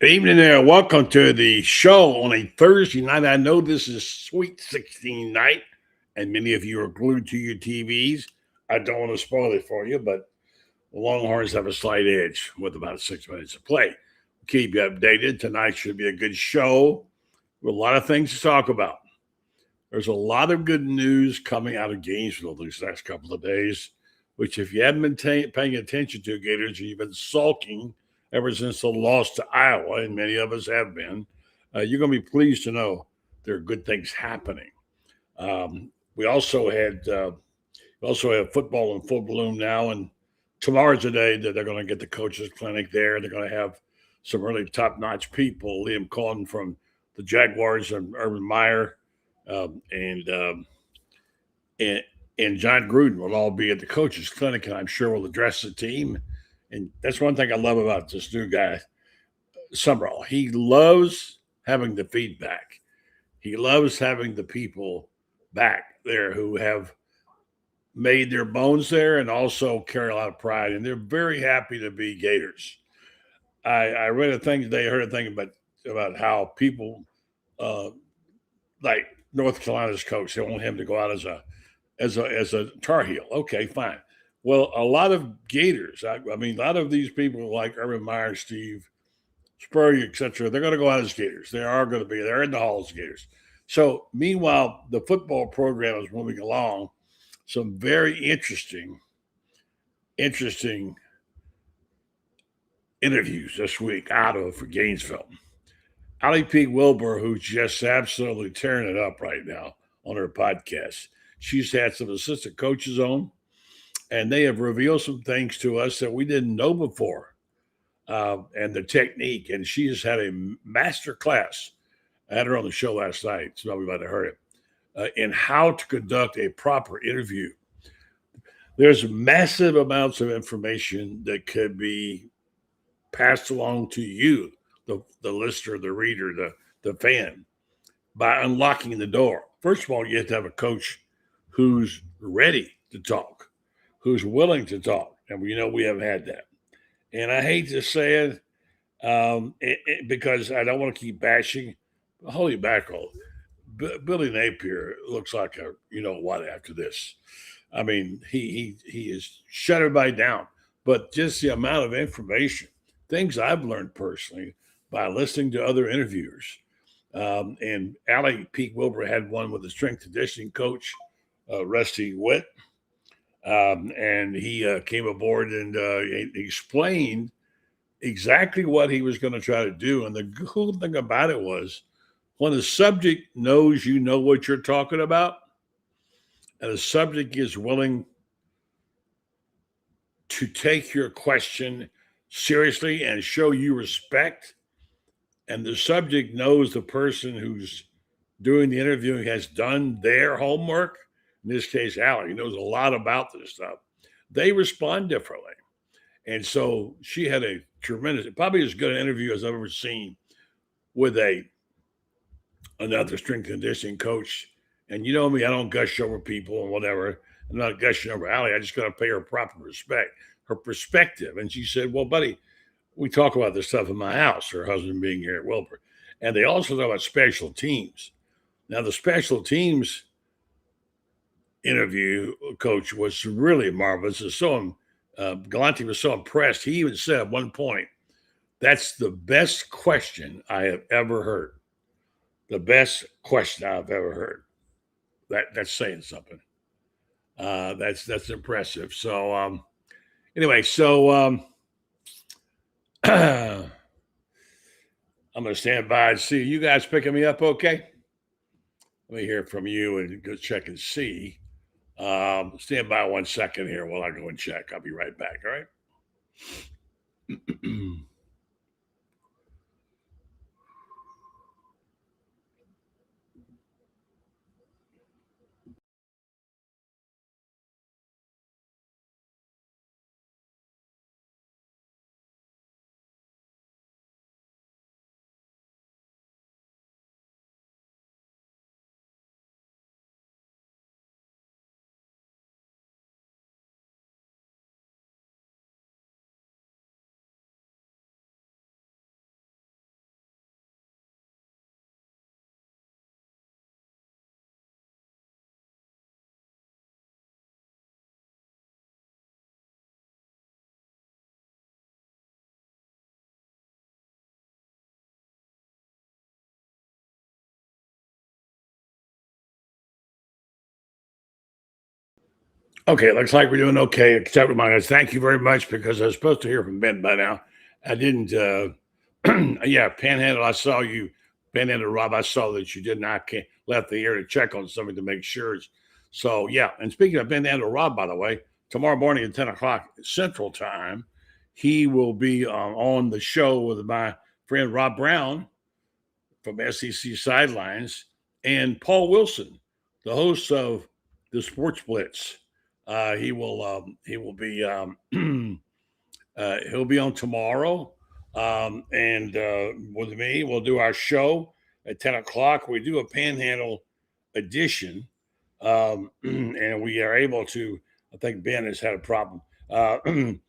Evening there. Welcome to the show on a Thursday night. I know this is Sweet 16 night, and many of you are glued to your TVs. I don't want to spoil it for you, but the Longhorns have a slight edge with about 6 minutes to play. Keep you updated. Tonight should be a good show with a lot of things to talk about. There's a lot of good news coming out of Gainesville these next couple of days, which, if you haven't been paying attention to, Gators, you've been sulking ever since the loss to Iowa, and many of us have been, you're going to be pleased to know there are good things happening. We also have football in full bloom now, and tomorrow's the day that they're going to get the coaches clinic there. They're going to have some really top notch people. Liam Cohen from the Jaguars and Urban Meyer, and and John Gruden will all be at the coaches clinic, and I'm sure will address the team. And that's one thing I love about this new guy, Summerall. He loves having the feedback. He loves having the people back there who have made their bones there and also carry a lot of pride. And they're very happy to be Gators. I read a thing today, heard a thing about how people uh, like North Carolina's coach, they want him to go out as a Tar Heel. Okay, fine. Well, a lot of Gators, I mean, a lot of these people like Urban Meyer, Steve Spurrier, etc., they're going to go out as Gators. They are going to be. They're in the halls as Gators. So, meanwhile, the football program is moving along. Some very interesting interviews this week out of Gainesville. Ali P. Wilbur, who's just absolutely tearing it up right now on her podcast. She's had some assistant coaches on, and they have revealed some things to us that we didn't know before, and the technique. And she has had a master class. I had her on the show last night, so we might have heard it, in how to conduct a proper interview. There's massive amounts of information that could be passed along to you, the listener, the reader, the fan, by unlocking the door. First of all, you have to have a coach who's ready to talk, who's willing to talk. And we know we haven't had that. And I hate to say because I don't want to keep bashing. Holy mackerel. Billy Napier looks like a you know what after this. I mean, he has shut everybody down. But just the amount of information, things I've learned personally by listening to other interviewers. And Allie Pete Wilbur had one with the strength conditioning coach, Rusty Witt. And he came aboard and explained exactly what he was going to try to do. And the cool thing about it was when the subject knows you know what you're talking about, and the subject is willing to take your question seriously and show you respect, and the subject knows the person who's doing the interviewing has done their homework, in this case, Allie knows a lot about this stuff, they respond differently. And so she had a tremendous, probably as good an interview as I've ever seen with another strength conditioning coach. And you know me, I don't gush over people and whatever. I'm not gushing over Allie. I just got to pay her proper respect, her perspective. And she said, "Well, buddy, we talk about this stuff in my house." Her husband being here at Wilbur, and they also talk about special teams. Now, the special teams interview coach was really marvelous. Galante was so impressed. He even said at one point, "That's the best question I have ever heard. The best question I've ever heard." That's saying something. That's impressive. So anyway, I'm gonna stand by and see you guys picking me up. Okay, let me hear from you and go check and see. Stand by 1 second here while I go and check. I'll be right back. All right. Okay, looks like we're doing okay, except with my guys. Thank you very much because I was supposed to hear from Ben by now. I didn't. Yeah, Panhandle, I saw you. Panhandle Rob, I saw that you did not left the air to check on something to make sure. So, yeah. And speaking of Panhandle Rob, by the way, tomorrow morning at 10 o'clock Central Time, he will be on the show with my friend Rob Brown from SEC Sidelines and Paul Wilson, the host of the Sports Blitz. He will be he'll be on tomorrow, and with me we'll do our show at 10 o'clock. We do a Panhandle edition, and we are able to. I think Ben has had a problem, and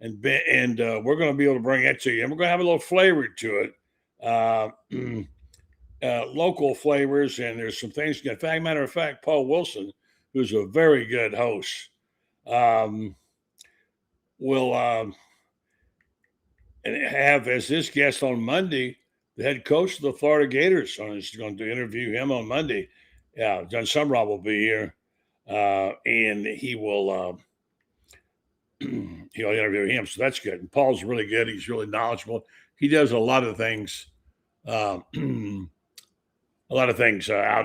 we're going to be able to bring that to you, and we're going to have a little flavor to it. Local flavors, and there's some things. In fact, matter of fact, Paul Wilson, who's a very good host, will and have as this guest on Monday the head coach of the Florida Gators. So he's going to interview him on Monday. Yeah, John Sumrall will be here, and he will he'll interview him. So that's good. And Paul's really good. He's really knowledgeable. He does a lot of things. Out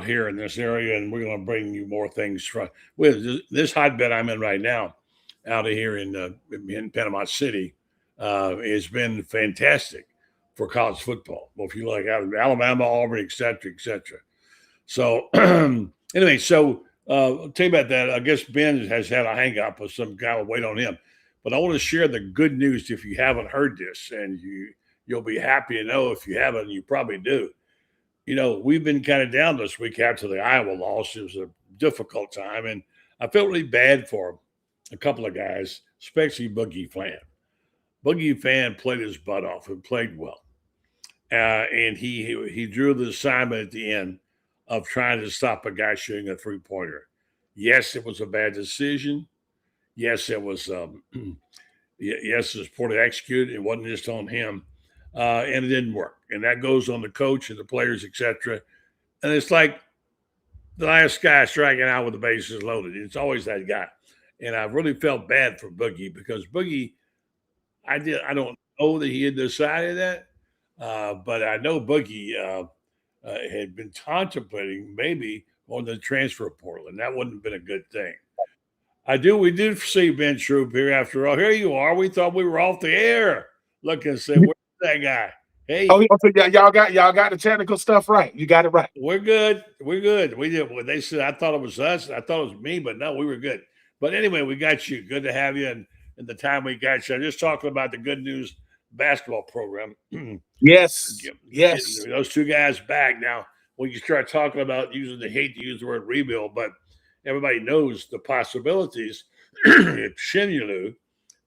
here in this area, and we're going to bring you more things from with this hotbed I'm in right now, out of here in Panama City, has been fantastic for college football. Well, if you like out of Alabama, Auburn, et cetera, et cetera. So anyway, I'll tell you about that. I guess Ben has had a hang up with some guy. Will wait on him, but I want to share the good news if you haven't heard this, and you'll be happy to know if you haven't. You probably do. You know, we've been kind of down this week after the Iowa loss. It was a difficult time, and I felt really bad for a couple of guys, especially Boogie Fland. Boogie Fland played his butt off and played well, and he drew the assignment at the end of trying to stop a guy shooting a three-pointer. Yes, it was a bad decision. Yes, it was. Yes, it was poorly executed. It wasn't just on him. And it didn't work. And that goes on the coach and the players, etc. And it's like the last guy striking out with the bases loaded. It's always that guy. And I really felt bad for Boogie because Boogie, I don't know that he had decided that, but I know Boogie had been contemplating maybe on the transfer portal, and that wouldn't have been a good thing. We did see Ben Troupe here after all. Here you are. We thought we were off the air. Look and say, where's that guy? Hey. Oh, y'all got the technical stuff right. You got it right. We're good. We did. When they said, I thought it was us. I thought it was me, but no, we were good. But anyway, we got you. Good to have you. And the time we got you, I'm just talking about the good news basketball program. Yes. Those two guys back. Now, when you start talking about hate to use the word rebuild, but everybody knows the possibilities. If Shinulu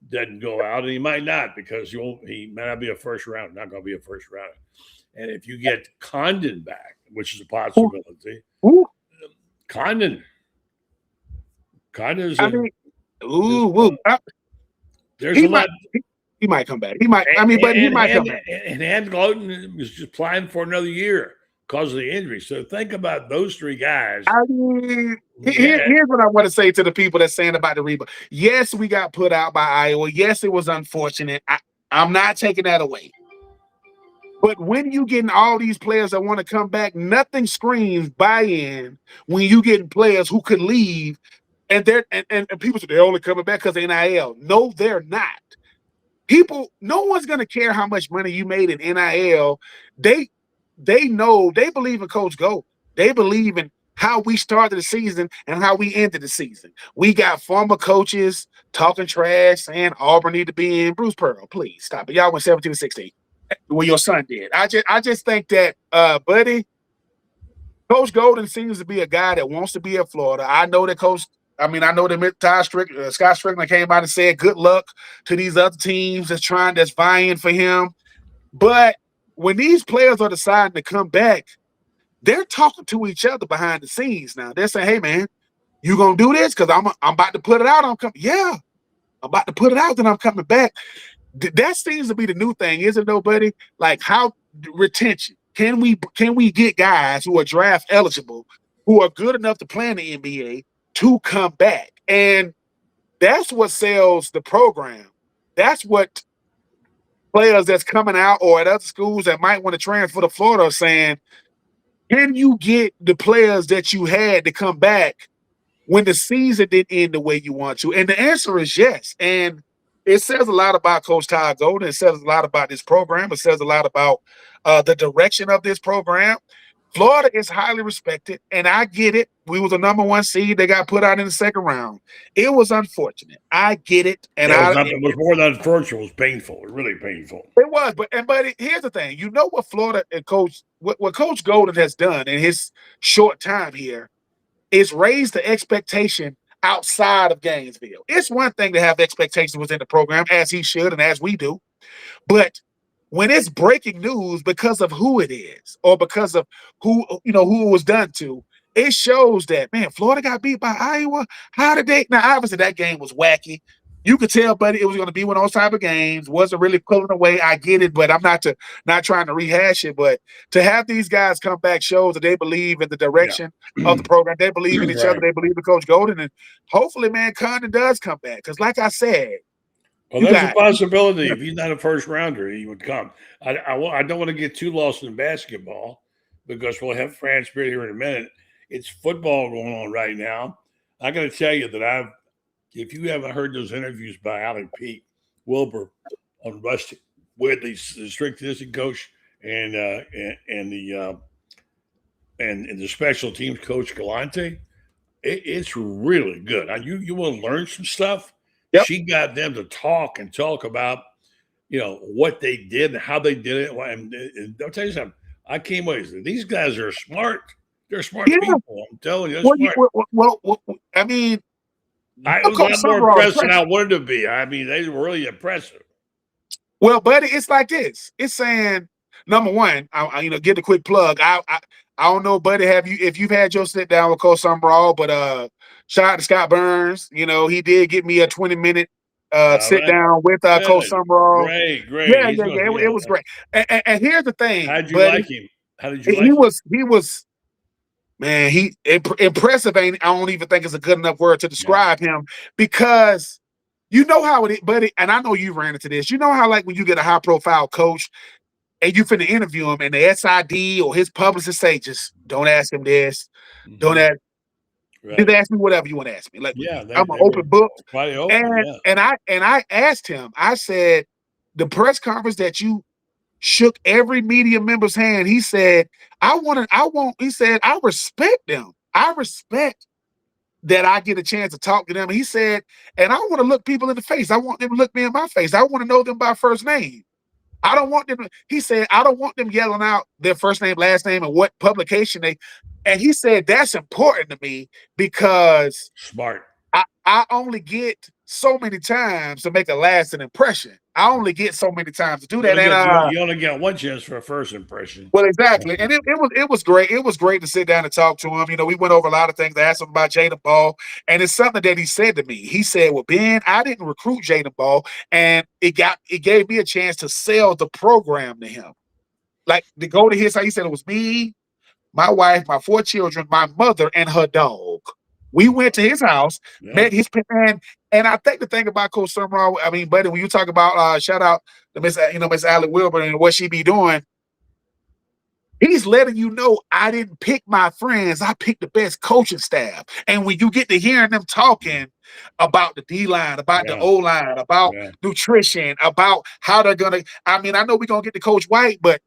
doesn't go out, and he might not because he might not be a first round, not going to be a first round. And if you get Condon back, which is a possibility, Condon is there's a lot. He might come back. He might. He might come back. And Glowton was just applying for another year because of the injury. So think about those three guys. Here's what I want to say to the people that's saying about the rebuild. Yes, we got put out by Iowa. Yes, it was unfortunate. I'm not taking that away. But when you getting all these players that want to come back, nothing screams buy-in when you getting players who could leave, and people say they're only coming back because of NIL. No, they're not. No one's gonna care how much money you made in NIL. They know, they believe in Coach Go. They believe in how we started the season and how we ended the season. We got former coaches talking trash, saying Auburn need to be in. Bruce Pearl, please stop it. Y'all went 17-16. Well, your son did. I just think that, buddy, Coach Golden seems to be a guy that wants to be at Florida. I know that Scott Strickland came out and said good luck to these other teams that's vying for him. But when these players are deciding to come back, they're talking to each other behind the scenes now. They're saying, hey, man, you going to do this? Because I'm about to put it out. I'm about to put it out, then I'm coming back. That seems to be the new thing, isn't it, nobody? Like, how retention. Can we get guys who are draft eligible, who are good enough to play in the NBA, to come back? And That's what sells the program. That's what players that's coming out or at other schools that might want to transfer to Florida are saying, can you get the players that you had to come back when the season didn't end the way you want to? And the answer is yes. And it says a lot about Coach Todd Golden. It says a lot about this program. It says a lot about the direction of this program. Florida is highly respected, and I get it. We was a number 1 seed. They got put out in the second round. It was unfortunate. I get it. And it was more than unfortunate. It was painful. Really painful. It was. But here's the thing. You know what Florida and what Coach Golden has done in his short time here is raise the expectation outside of Gainesville. It's one thing to have expectations within the program, as he should and as we do. But when it's breaking news because of who it is or because of who it was done to, it shows that, man, Florida got beat by Iowa. How did they? Now, obviously, that game was wacky. You could tell, buddy, it was going to be one of those type of games. Wasn't really pulling away. I get it, but I'm not trying to rehash it. But to have these guys come back shows that they believe in the direction of the program. They believe in each other. They believe in Coach Golden. And hopefully, man, Condon does come back. Because like I said, well, there's a possibility if he's not a first rounder, he would come. I don't want to get too lost in basketball because we'll have Franz Beard here in a minute. It's football going on right now. I got to tell you that if you haven't heard those interviews by Alec Pete Wilbur on Rusty with the strength and conditioning coach and the special teams coach Galante, it's really good. You will learn some stuff. Yep. She got them to talk about, what they did and how they did it. And I'll tell you something. I came away with these guys are smart. They're smart people. I'm telling you, they're smart. I mean, I was a lot more impressed than I wanted to be. I mean, they were really impressive. Well, buddy, it's like this. It's saying, number one, I get a quick plug. I don't know, buddy, if you've had your sit down with Coach Summerall, but shout out to Scott Burns. He did get me a 20-minute sit down with Coach Summerall. Great. Yeah, it was great. And here's the thing. How did you like him? He was. Man, he impressive. I don't even think it's a good enough word to describe him because you know how it is, buddy. And I know you ran into this. You know how like when you get a high profile coach and you finna interview him and the SID or his publicist say, just don't ask him this. Mm-hmm. Don't ask. Right. Just ask me whatever you want to ask me. Like I'm an open book. And I asked him. I said the press conference that you shook every media member's hand. He said, he said, I respect them. I respect that I get a chance to talk to them. He said, and I want to look people in the face. I want them to look me in my face. I want to know them by first name. I don't want them. He said, I don't want them yelling out their first name, last name, and what publication and he said, that's important to me because smart. I only get so many times to make a lasting impression. I only get so many times to do that. You only get one chance for a first impression. Well, exactly. And it was great. It was great to sit down and talk to him. We went over a lot of things. I asked him about Jaden Ball. And it's something that he said to me. He said, well, Ben, I didn't recruit Jaden Ball. And it gave me a chance to sell the program to him. Like to go to his house. He said it was me, my wife, my 4 children, my mother, and her dog. We went to his house, met his parent, and I think the thing about Coach Summerall, I mean, buddy, when you talk about shout out to Miss Alec Wilbur and what she be doing, he's letting you know I didn't pick my friends, I picked the best coaching staff. And when you get to hearing them talking about the D-line, about the O-line, about nutrition, about how they're gonna, I mean, I know we're gonna get to Coach White, but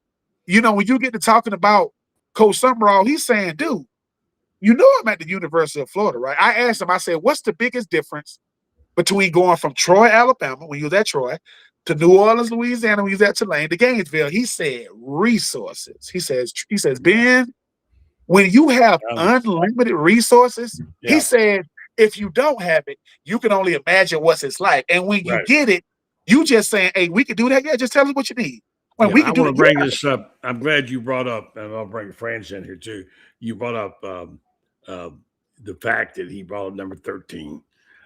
when you get to talking about Coach Summerall, he's saying, dude, I'm at the University of Florida, right? I asked him, I said, what's the biggest difference between going from Troy, Alabama, when you was at Troy, to New Orleans, Louisiana, when you was at Tulane, to Gainesville? He said, resources. He says, Ben, when you have unlimited resources, he said, if you don't have it, you can only imagine what's it's like. And when you get it, you just saying, hey, we can do that. Yeah, just tell us what you need. I want to bring this up. I'm glad you brought up, and I'll bring Franz in here too. You brought up the fact that he brought up number 13.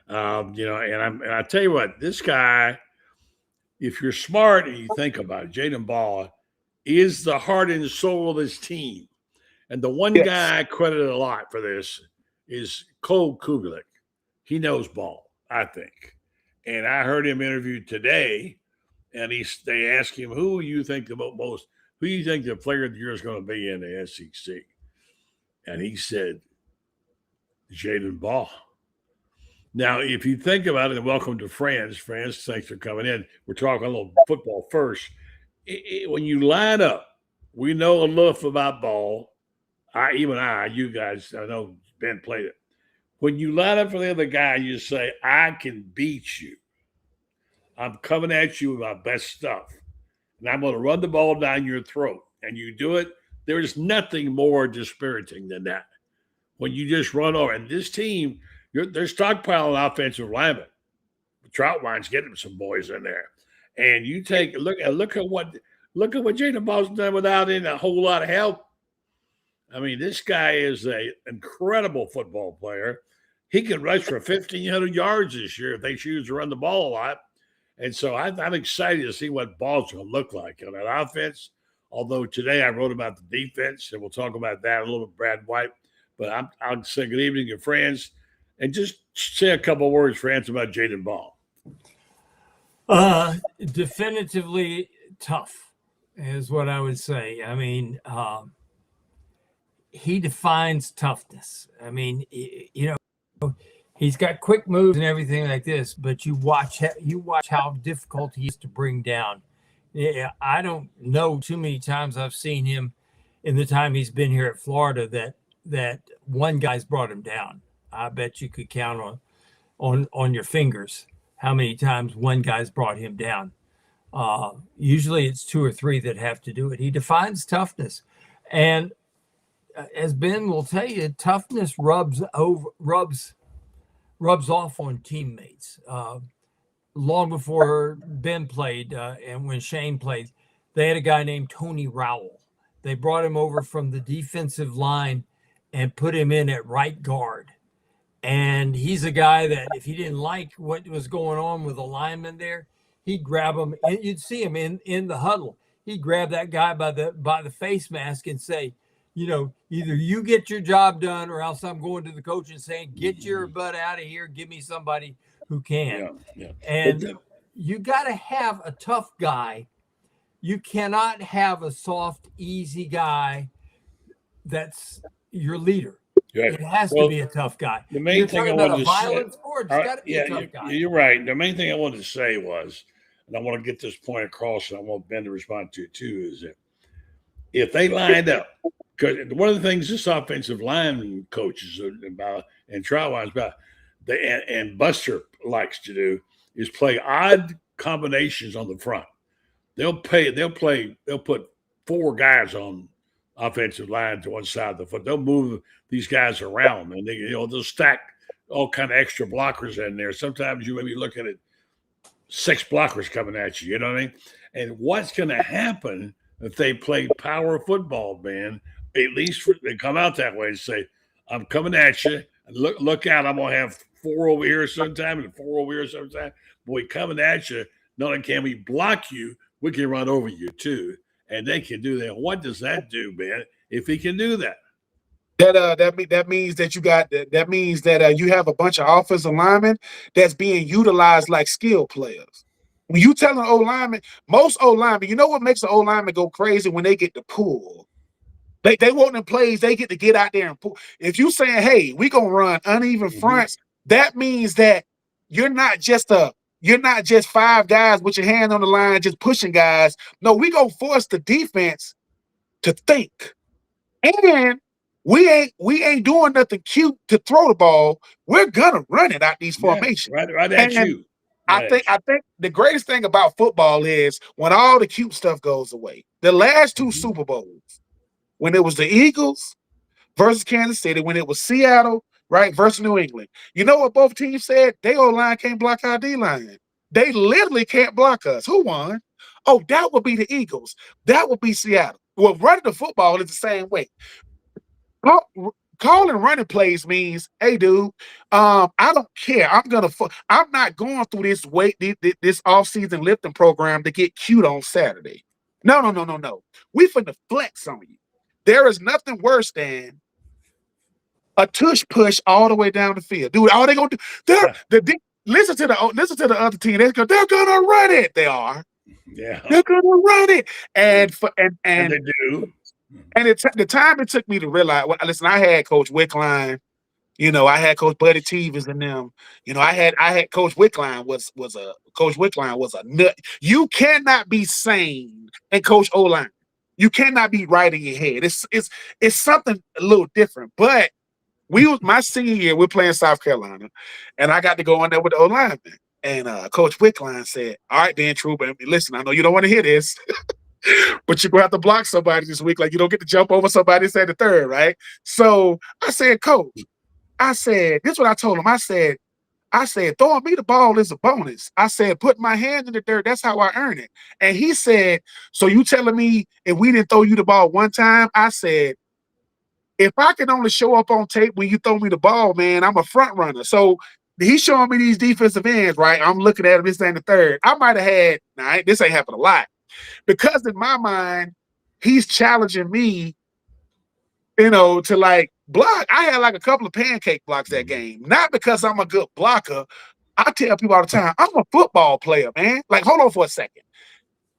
And I tell you what, this guy, if you're smart and you think about it, Jaden Ball is the heart and soul of this team. And the one guy I credit a lot for this is Cole Kugelik. He knows ball. I think. And I heard him interviewed today, and they asked him, who you think the most, who you think the player of the year is going to be in the SEC? And he said, Jaden Ball. Now, if you think about it, and welcome to Franz. Franz, thanks for coming in. We're talking a little football first. When you line up, we know enough about ball. You guys, I know Ben played it. When you line up for the other guy, you say, I can beat you. I'm coming at you with my best stuff. And I'm going to run the ball down your throat. And you do it, there's nothing more dispiriting than that. When you just run over. And this team, they're stockpiling offensive linemen. Troutline's getting some boys in there. And you take look at what Jaden Ball's done without any a whole lot of help. I mean, this guy is an incredible football player. He can rush for 1,500 yards this year if they choose to run the ball a lot. And so I'm excited to see what Ball's going to look like on that offense. Although today I wrote about the defense, and we'll talk about that a little bit, Brad White. But I'll say good evening to friends, and just say a couple of words, Franz, about Jaden Ball. Definitively tough is what I would say. I mean, he defines toughness. I mean, he's got quick moves and everything like this, but you watch how difficult he is to bring down. Yeah, I don't know too many times I've seen him in the time he's been here at Florida that one guy's brought him down. I bet you could count on your fingers how many times one guy's brought him down. Usually it's two or three that have to do it. He defines toughness. And as Ben will tell you, toughness rubs off on teammates. Long before Ben played and when Shane played, they had a guy named Tony Rowell. They brought him over from the defensive line and put him in at right guard. And he's a guy that if he didn't like what was going on with the lineman there, he'd grab him. And you'd see him in the huddle. He'd grab that guy by the face mask and say, either you get your job done or else I'm going to the coach and saying, get your butt out of here. Give me somebody who can. Yeah. And you got to have a tough guy. You cannot have a soft, easy guy that's your leader. Right. It has to be a tough guy. The main thing I wanted to say, sport, it's got to be a tough guy. You're right. The main thing I wanted to say was, and I want to get this point across, and I want Ben to respond to it too, is that if they lined up, because one of the things this offensive line coaches about and Troutline's about, and Buster likes to do is play odd combinations on the front. They'll put four guys on offensive line to one side of the foot. They'll move these guys around, and they'll stack all kind of extra blockers in there. Sometimes you may be looking at 6 blockers coming at you. You know what I mean? And what's going to happen if they play power football, Ben? At least they come out that way and say, "I'm coming at you. Look out! I'm going to have 4 over here sometime and 4 over here sometime. But we coming at you. Not only can we block you, we can run over you too." And they can do that. What does that do, Ben? If he can do that, that means that you have a bunch of offensive linemen that's being utilized like skill players. When you tell an O lineman, most O linemen, you know what makes an O lineman go crazy when they get to pull. They want them plays. They get out there and pull. If you saying, "Hey, we gonna run uneven fronts," that means that you're not just 5 guys with your hand on the line just pushing guys. No, we gonna force the defense to think, and we ain't doing nothing cute to throw the ball. We're gonna run it out these formations. Right at you. I think the greatest thing about football is when all the cute stuff goes away. The last 2 Super Bowls, when it was the Eagles versus Kansas City, when it was Seattle, right, versus New England. You know what both teams said? They O-line can't block our D-line. They literally can't block us. Who won? Oh, that would be the Eagles. That would be Seattle. Well, running the football is the same way. Calling running plays means, "Hey, dude, I don't care. I'm not going through this this off-season lifting program to get cute on Saturday. No. We finna flex on you. There is nothing worse than a tush push all the way down the field. Dude, all they gonna do, listen to the other team. They're gonna run it. They are. Yeah. They're gonna run it. And they do. And the time it took me to realize. Well, listen, I had Coach Wickline. You know, I had Coach Buddy Tevens and them. You know, I had Coach Wickline was a nut. You cannot be sane and coach O-line. You cannot be right in your head. It's something a little different. But my senior year, we're playing South Carolina, and I got to go in there with the O-lineman. And Coach Wickline said, "All right, then, Troupe, listen, I know you don't want to hear this, but you're going to have to block somebody this week. Like, you don't get to jump over somebody and say the third, right?" So I said, "Coach," I said, this is what I told him. I said, throwing me the ball is a bonus. I said, putting my hand in the dirt, that's how I earn it. And he said, "So you telling me if we didn't throw you the ball one time?" I said, "If I can only show up on tape when you throw me the ball, man, I'm a front runner." So he's showing me these defensive ends, right? I'm looking at him, this and the third. I might have had, this ain't happened a lot. Because in my mind, he's challenging me, to like block. I had like a couple of pancake blocks that game. Not because I'm a good blocker. I tell people all the time, I'm a football player, man. Like, hold on for a second.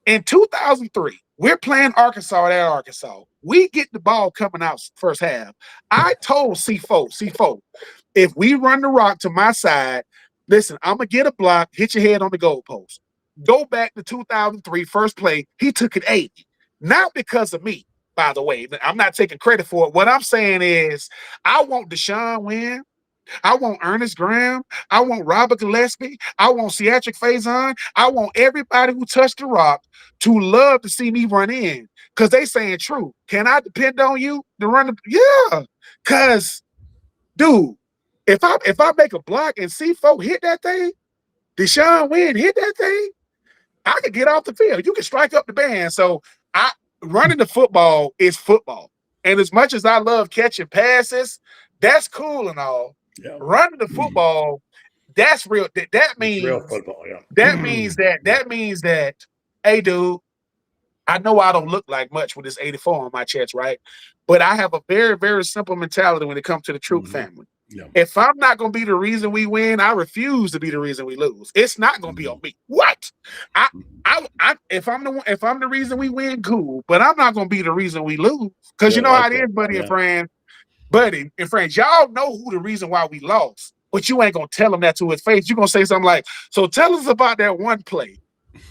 In 2003, we're playing Arkansas at Arkansas. We get the ball coming out first half. I told C4, if we run the rock to my side, listen, I'm going to get a block, hit your head on the goalpost. Go back to 2003, first play, he took it 80. Not because of me, by the way. I'm not taking credit for it. What I'm saying is, I want Deshaun win. I want Ernest Graham. I want Robert Gillespie. I want Ciatric Faison. I want everybody who touched the rock to love to see me run in. Because they saying, "True, can I depend on you to run the?" Yeah. Because, dude, if I make a block and C4 hit that thing, Deshaun Wynn hit that thing, I could get off the field. You can strike up the band. So running the football is football. And as much as I love catching passes, that's cool and all. Yeah. Running the football, that's real. That means real football. Yeah. That means that, hey, dude, I know I don't look like much with this 84 on my chest, right? But I have a very, very simple mentality when it comes to the Troupe family. Yeah. If I'm not going to be the reason we win, I refuse to be the reason we lose. It's not going to be on me. What? If I'm the reason we win, cool. But I'm not going to be the reason we lose. Because you know how it is, buddy and friend. Buddy and friends, y'all know who the reason why we lost. But you ain't going to tell him that to his face. You're going to say something like, "So tell us about that one play."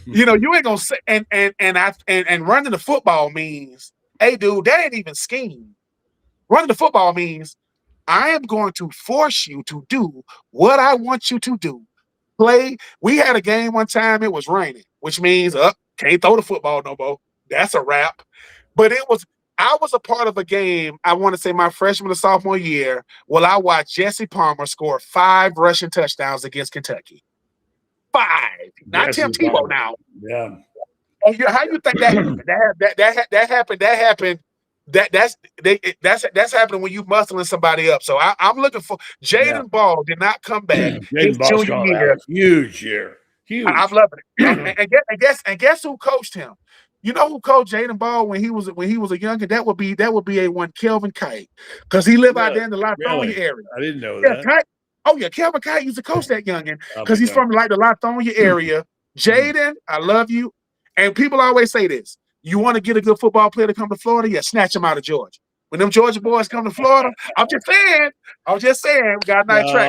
You ain't going to say, and running the football means, hey, dude, that ain't even scheme. Running the football means, I am going to force you to do what I want you to do. Play. We had a game one time, it was raining, which means can't throw the football no more. That's a wrap. But I was a part of a game, I want to say my freshman or sophomore year, I watched Jesse Palmer score 5 rushing touchdowns against Kentucky. 5. Not Tim Tebow now. Yeah. Oh, how you think that happened? That happened. That's happening when you muscling somebody up. So I'm looking for Jaden Ball did not come back. His junior year, huge year, huge. I'm loving it. and guess who coached him? You know who coached Jaden Ball when he was a youngin? That would be a one Kelvin Kite, because he lived out there in the Lithonia area. I didn't know that. Kite, Kelvin Kite used to coach that youngin because he's from like the Lithonia area. Jaden, I love you. And people always say this. You want to get a good football player to come to Florida? Yeah, snatch him out of Georgia. When them Georgia boys come to Florida, I'm just saying, we got a nice track.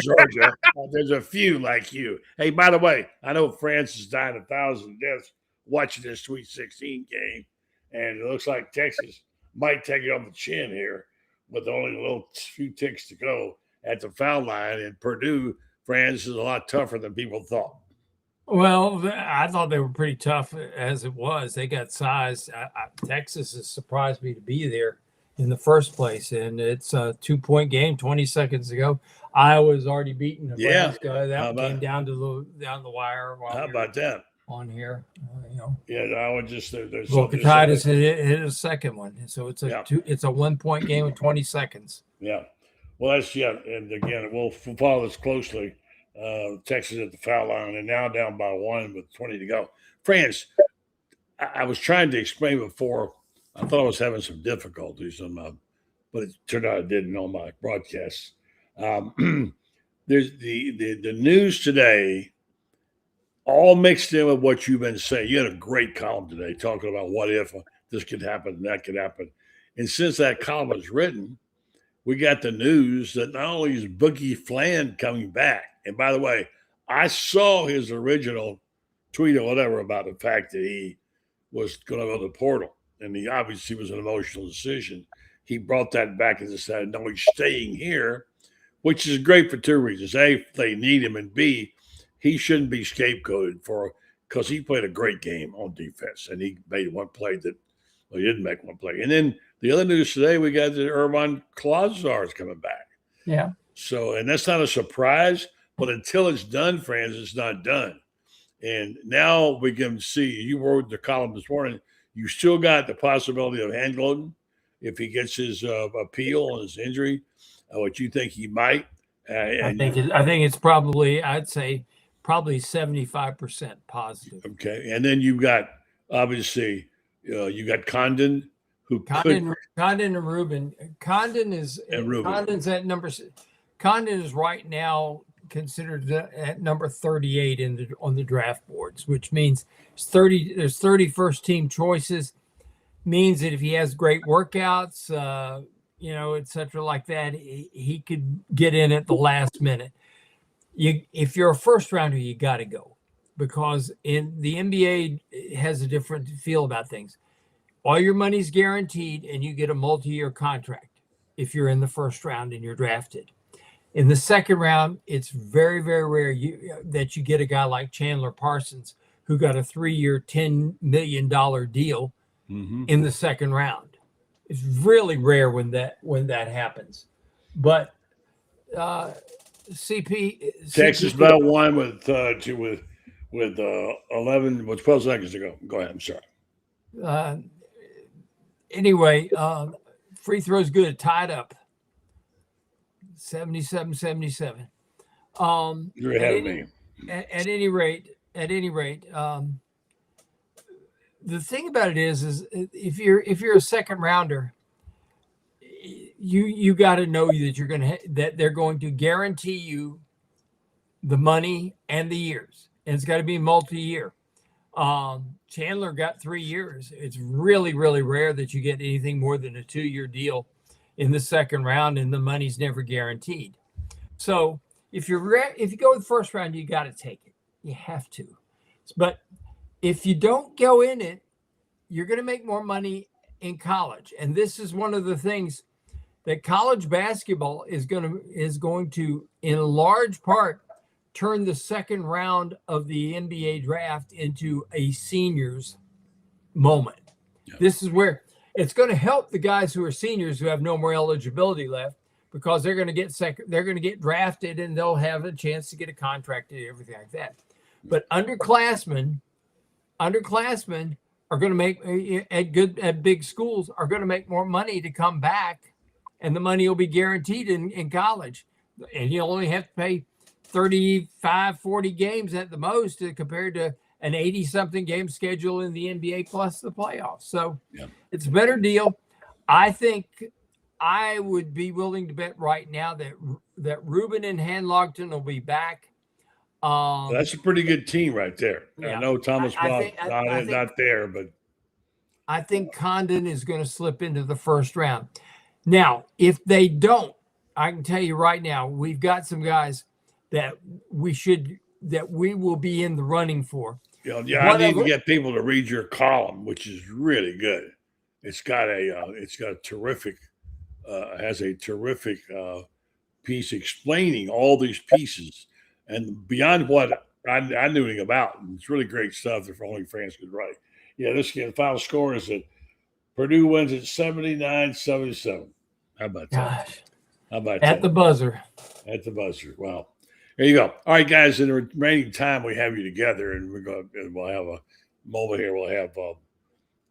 Georgia. There's a few like you. Hey, by the way, I know Francis died 1,000 deaths watching this Sweet 16 game, and it looks like Texas might take it on the chin here with only a little few ticks to go at the foul line. And Purdue, Francis, is a lot tougher than people thought. Well, I thought they were pretty tough as it was. They got size. Texas has surprised me to be there in the first place, and it's a 2-point game. 20 seconds ago, Iowa's already beaten Nebraska. That came down the wire. How about that on here? Yeah, I would just there's. Well, Katidas hit a second one, so it's a 1-point game with 20 seconds. Yeah, well, and again, we'll follow this closely. Texas at the foul line, and now down by 1 with 20 to go. France, I was trying to explain before. I thought I was having some difficulties, but it turned out I didn't on my broadcasts. there's the news today, all mixed in with what you've been saying. You had a great column today talking about what if this could happen and that could happen. And since that column was written, we got the news that not only is Boogie Fland coming back, and by the way, I saw his original tweet or whatever about the fact that he was going to go to the portal, and he obviously was an emotional decision. He brought that back and decided, no, he's staying here, which is great for two reasons. A, they need him, and B, he shouldn't be scapegoated for because he played a great game on defense, and he made one play that he didn't make one play. And then the other news today, we got the Urbahn Klavzar is coming back. Yeah. So, and that's not a surprise, but until it's done, Franz, it's not done. And now we can see, you wrote the column this morning, you still got the possibility of hand loading if he gets his appeal on his injury, what you think he might. I think it's probably, I'd say probably 75% positive. Okay. And then you've got, obviously, you got Condon, Condon and Ruben. Condon's at number. Condon is right now considered at number 38 on the draft boards, which means there's 30 first team choices. Means that if he has great workouts, et cetera, like that, he could get in at the last minute. If you're a first rounder, you got to go, because in the NBA has a different feel about things. All your money's guaranteed, and you get a multi-year contract if you're in the first round and you're drafted. In the second round, it's very, very rare that you get a guy like Chandler Parsons, who got a 3-year, $10 million deal in the second round. It's really rare when that happens. But Texas about one with 11 12 seconds to go. Go ahead. I'm sorry. Anyway, free throws good, tied up 77-77. You're ahead of me. At any rate, the thing about it is if you're a second rounder, you got to know that they're going to guarantee you the money and the years, and it's got to be multi-year. Chandler got 3 years. It's really, really rare that you get anything more than a 2-year deal in the second round, and the money's never guaranteed. So if you go in the first round, you got to take it. You have to. But if you don't go in it, you're going to make more money in college. And this is one of the things that college basketball is going to, in large part, turn the second round of the NBA draft into a seniors moment. Yeah. This is where it's going to help the guys who are seniors who have no more eligibility left, because they're going to get drafted, and they'll have a chance to get a contract and everything like that. But underclassmen are going to make at big schools are going to make more money to come back, and the money will be guaranteed in college, and you only have to pay 35, 40 games at the most compared to an 80-something game schedule in the NBA plus the playoffs. So It's a better deal. I think I would be willing to bet right now that Ruben and Handlogton will be back. That's a pretty good team right there. Yeah. I know Thomas not there, but I think Condon is going to slip into the first round. Now, if they don't, I can tell you right now, we've got some guys that we will be in the running for. Yeah, I need to get people to read your column, which is really good. It's got a terrific piece explaining all these pieces and beyond what I knew anything about. And it's really great stuff if only France could write. Yeah, the final score is that Purdue wins at 79-77. How about that? Gosh. How about that? At the buzzer. Wow. There you go. All right, guys. In the remaining time we have you together, and we'll have a moment here. We'll have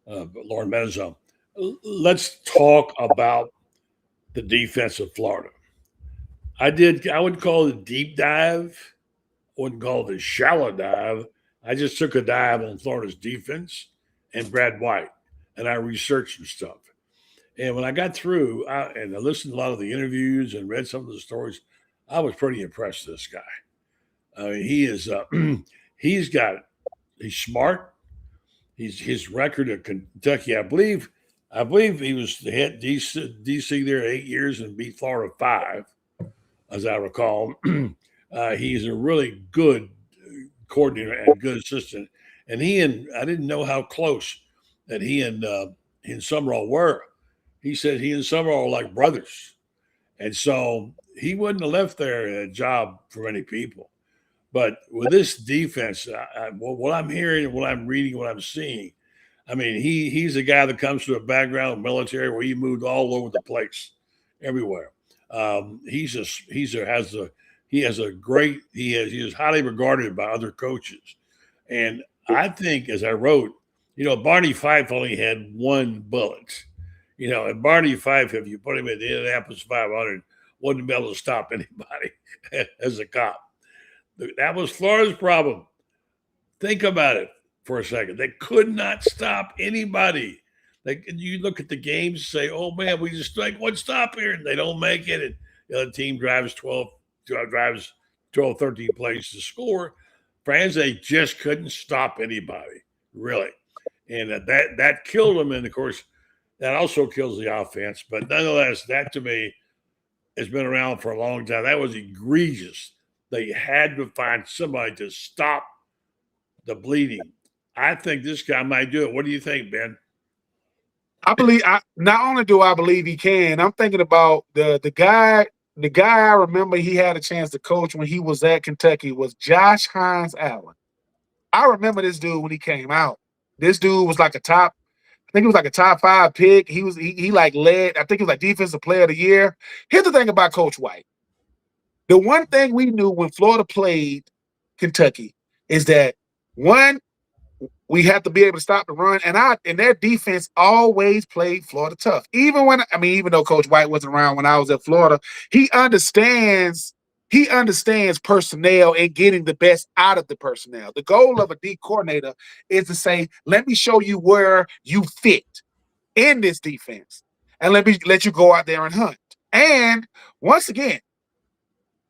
Loren Meadows on. Let's talk about the defense of Florida. I wouldn't call it a deep dive. I wouldn't call it a shallow dive. I just took a dive on Florida's defense and Brad White, and I researched some stuff. And when I got through, and I listened to a lot of the interviews and read some of the stories, I was pretty impressed with this guy. I mean, he is he's smart. He's his record at Kentucky. I believe he was the head DC there 8 years and beat Florida 5, as I recall. He's a really good coordinator and good assistant. And I didn't know how close that he and Summerall were. He said he and Summerall are like brothers. And so he wouldn't have left there a job for many people. But with this defense, what I'm hearing, what I'm reading, what I'm seeing, I mean, he's a guy that comes from a background of military where he moved all over the place, everywhere. He is highly regarded by other coaches, and I think, as I wrote, Barney Fife only had one bullet. And Barney Fife, if you put him in the Indianapolis 500, wouldn't be able to stop anybody as a cop. That was Florida's problem. Think about it for a second. They could not stop anybody. You look at the games and say, oh, man, we just like one stop here, and they don't make it. And the other team drives 12, 13 plays to score. Franz, they just couldn't stop anybody, really. And that killed them. And, of course, that also kills the offense. But nonetheless, that to me has been around for a long time. That was egregious. They had to find somebody to stop the bleeding. I think this guy might do it. What do you think, Ben? Not only do I believe he can, I'm thinking about the guy I remember he had a chance to coach when he was at Kentucky was Josh Hines Allen. I remember this dude when he came out. This dude was like a top 5 pick. He led, I think he was like defensive player of the year. Here's the thing about Coach White. The one thing we knew when Florida played Kentucky is that, one, we have to be able to stop the run, and their defense always played Florida tough. Even though Coach White wasn't around when I was at Florida, he understands personnel and getting the best out of the personnel. The goal of a D coordinator is to say, let me show you where you fit in this defense, and let you go out there and hunt. And once again,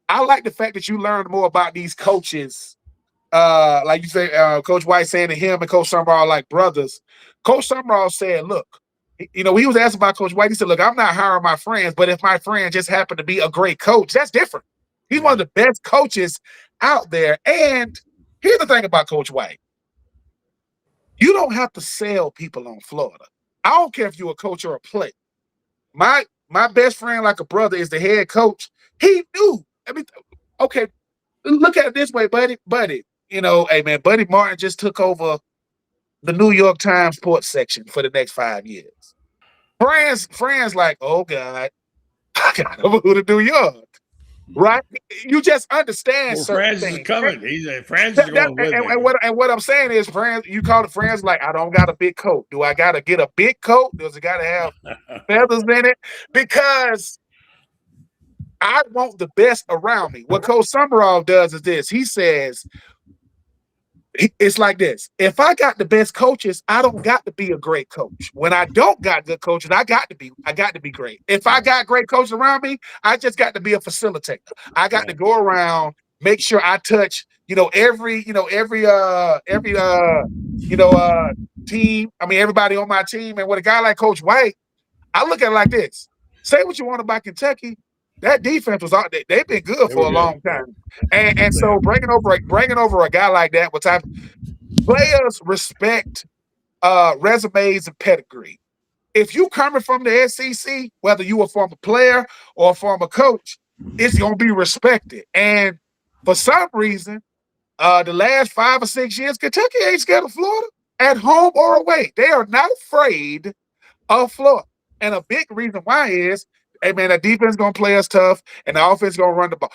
I like the fact that you learned more about these coaches. Like you say, Coach White saying that him and Coach Summerall are like brothers. Coach Summerall said, look, he was asked about Coach White. He said, look, I'm not hiring my friends, but if my friend just happened to be a great coach, that's different. He's one of the best coaches out there. And here's the thing about Coach White. You don't have to sell people on Florida. I don't care if you're a coach or a player. My best friend, like a brother, is the head coach. He knew. Okay, look at it this way, buddy. Hey man, Buddy Martin just took over the New York Times sports section for the next 5 years. Franz like, oh God, I gotta move to New York. Right? You just understand certain Franz things. is coming. Franz is going with me. And what I'm saying is, Franz, you call it Franz like, I don't got a big coat. Do I gotta get a big coat? Does it gotta have feathers in it? Because I want the best around me. What Coach Summerall does is this. He says, it's like this. If I got the best coaches, I don't got to be a great coach. When I don't got good coaches, I got to be great. If I got great coaches around me, I just got to be a facilitator. I got to go around, make sure I touch, every team. Everybody on my team. And with a guy like Coach White, I look at it like this. Say what you want about Kentucky. That defense was out. They've been good for a long time, and so bringing over a guy like that, players respect resumes and pedigree. If you coming from the SEC, whether you a former player or a former coach, it's gonna be respected. And for some reason, the last 5 or 6 years, Kentucky ain't scared of Florida at home or away. They are not afraid of Florida, and a big reason why is, hey man, the defense gonna play us tough, and the offense gonna run the ball.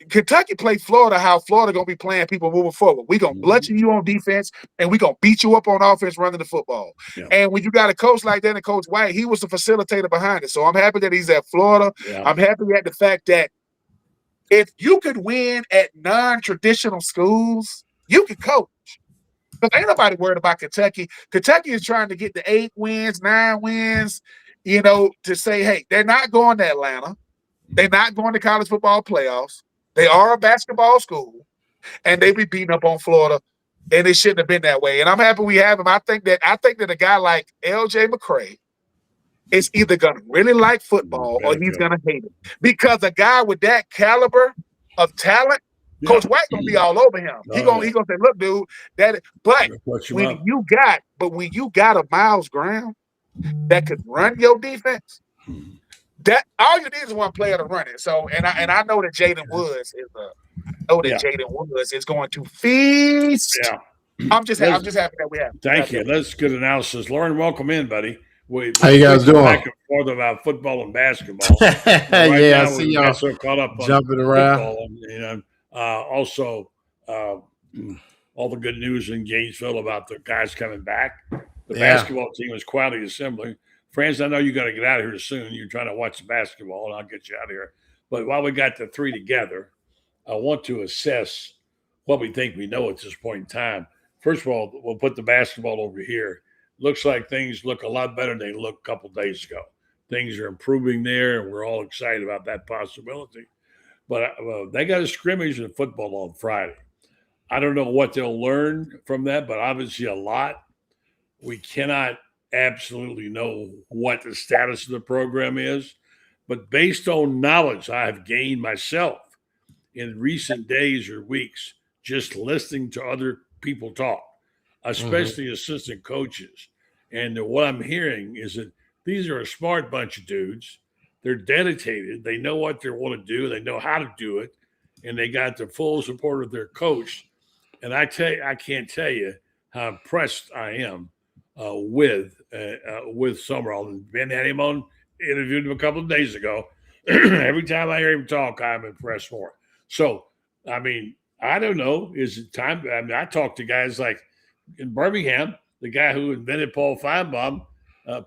Kentucky play Florida how Florida gonna be playing people moving forward. We gonna bludgeon you on defense, and we gonna beat you up on offense running the football. Yeah. And when you got a coach like that, and Coach White, he was the facilitator behind it. So I'm happy that he's at Florida. Yeah. I'm happy at the fact that if you could win at non-traditional schools, you could coach. Because ain't nobody worried about Kentucky. Kentucky is trying to get the 8 wins, 9 wins. To say, hey, they're not going to Atlanta. They're not going to college football playoffs. They are a basketball school, and they be beating up on Florida, and it shouldn't have been that way. And I'm happy we have him. I think that a guy like L.J. McCray is either going to really like football or he's going to hate it. Because a guy with that caliber of talent, Coach White going to be all over him. He going to say, look, dude, when you got a Miles Graham that could run your defense, that all you need is one player to run it. So, and I know that Jaden Woods is going to feast. Yeah. I'm just happy that we have. Thank you. That's good analysis. Loren, welcome in, buddy. How you guys doing? Back and forth about football and basketball. I see y'all so caught up on jumping around. And, also, all the good news in Gainesville about the guys coming back. The basketball team is quietly assembling. Franz, I know you got to get out of here soon. You're trying to watch the basketball, and I'll get you out of here. But while we got the three together, I want to assess what we think we know at this point in time. First of all, we'll put the basketball over here. Looks like things look a lot better than they looked a couple of days ago. Things are improving there, and we're all excited about that possibility. But they got a scrimmage in football on Friday. I don't know what they'll learn from that, but obviously a lot. We cannot absolutely know what the status of the program is, but based on knowledge I have gained myself in recent days or weeks, just listening to other people talk, especially assistant coaches. And what I'm hearing is that these are a smart bunch of dudes. They're dedicated. They know what they want to do. They know how to do it. And they got the full support of their coach. And I can't tell you how impressed I am with Summerall. And Ben had him on, interviewed him a couple of days ago. Every time I hear him talk, I'm impressed more. So, I mean, I don't know. Is it time? I mean, I talk to guys like in Birmingham, the guy who invented Paul Feinbaum,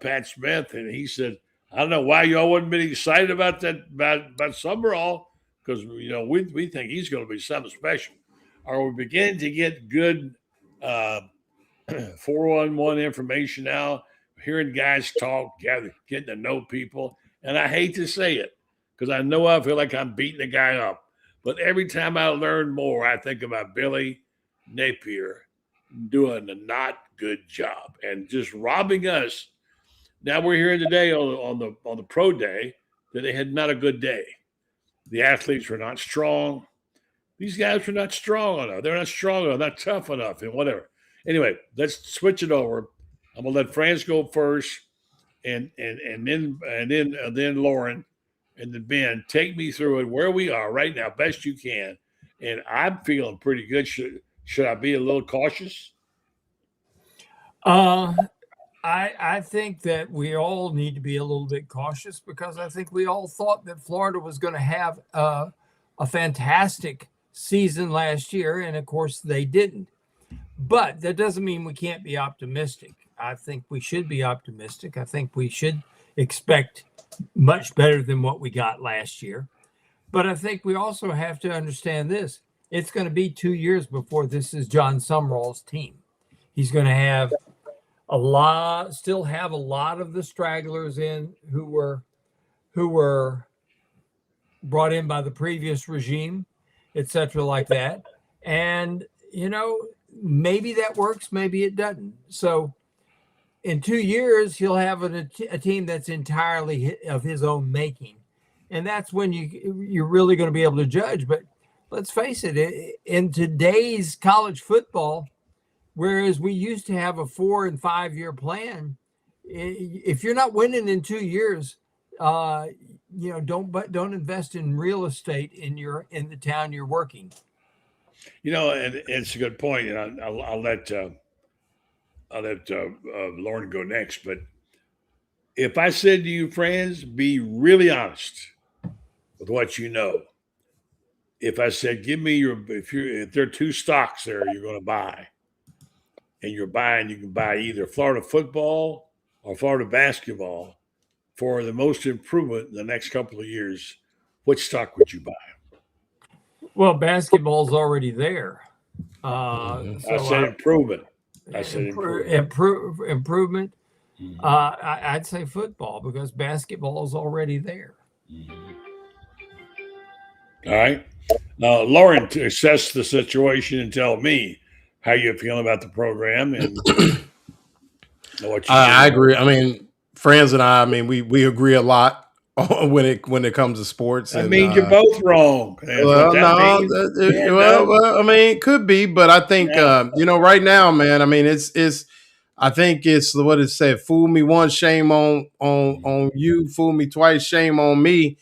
Pat Smith, and he said, I don't know why y'all wouldn't be excited about that, about Summerall, because, you know, we think he's going to be something special. Are we beginning to get good 411 information now, hearing guys talk, getting to know people? And I hate to say it because I know I feel like I'm beating the guy up. But every time I learn more, I think about Billy Napier doing a not good job and just robbing us. Now we're hearing today on the pro day that they had not a good day. The athletes were not strong. These guys were not strong enough. They're not strong enough, not tough enough, and whatever. Anyway, let's switch it over. I'm gonna let Franz go first, and then Loren, and then Ben. Take me through it where we are right now, best you can. And I'm feeling pretty good. Should I be a little cautious? I think that we all need to be a little bit cautious because I think we all thought that Florida was going to have a fantastic season last year, and of course they didn't. But that doesn't mean we can't be optimistic. I think we should be optimistic. I think we should expect much better than what we got last year. But I think we also have to understand this. It's going to be 2 years before this is John Summerall's team. He's going to have still have a lot of the stragglers in who were brought in by the previous regime, etc., like that. And, you know, maybe that works, maybe it doesn't. So in 2 years, he'll have a team that's entirely of his own making. And that's when you're really going to be able to judge. But let's face it, in today's college football, whereas we used to have a 4 and 5 year plan, if you're not winning in 2 years, you know, don't invest in real estate in the town you're working. You know, and it's a good point, and I'll let Loren go next. But if I said to you, friends, be really honest with what you know. If I said, give me if there are 2 stocks there you're going to buy, and you can buy either Florida football or Florida basketball for the most improvement in the next couple of years, which stock would you buy? Well, basketball's already there. I said improvement. Improvement. Mm-hmm. I'd say football because basketball is already there. Mm-hmm. All right. Loren, to assess the situation and tell me how you're feeling about the program and what you I agree. I mean, Franz and I mean, we agree a lot when it comes to sports. I And, mean, you're both wrong. well, I mean, it could be, but I think right now, man. I mean, I think it's what it said: "Fool me once, shame on you. Fool me twice, shame on me."